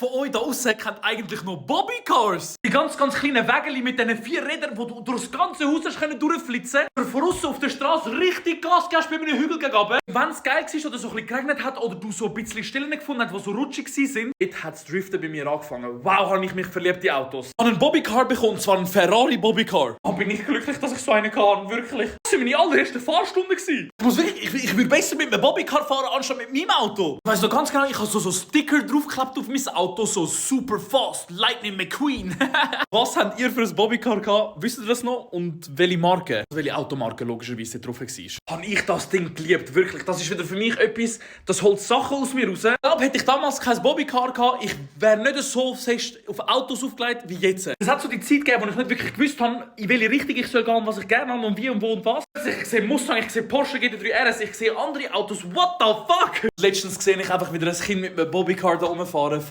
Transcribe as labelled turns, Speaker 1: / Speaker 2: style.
Speaker 1: von euch da aussen kennt eigentlich noch Bobbycars? Die ganz kleinen Wägeli mit diesen 4 Rädern, wo du durch das ganze Haus durchflitzen kannst. Von aussen auf der Straße richtig Gas gibst bei einem Hügel gegenüber. Wenn es geil war oder so ein bisschen geregnet hat oder du so ein bisschen Stellen gefunden hast, die so rutschig waren, dort hat das Driften bei mir angefangen. Wow, habe ich mich verliebt in Autos. Ich habe einen Bobbycar bekommen, und zwar einen Ferrari Bobbycar. Oh, bin ich glücklich, dass ich so einen kann, wirklich. Das waren meine allerersten Fahrstunden. Ich würde besser mit einem Bobbycar fahren, anstatt mit meinem Auto. Ich weiss noch ganz genau, ich habe so Sticker draufgeklebt auf mein Auto, so super fast, Lightning McQueen. Was habt ihr für ein Bobbycar gehabt? Wisst ihr das noch? Und welche Marke? Welche Automarke logischerweise drauf war? Habe ich das Ding geliebt, wirklich. Das ist wieder für mich etwas, das holt Sachen aus mir raus. Ich glaube, hätte ich damals kein Bobbycar gehabt, ich wäre nicht so fest auf Autos aufgelegt wie jetzt. Es hat so die Zeit gegeben, wo ich nicht wirklich gewusst habe, in welche Richtung ich soll gehen, was ich gerne habe und wie und wo und was. Ich sehe Mustang, ich sehe Porsche GT3 RS, ich sehe andere Autos. What the fuck? Letztens sehe ich einfach wieder ein Kind mit einem Bobbycar da rumfahren.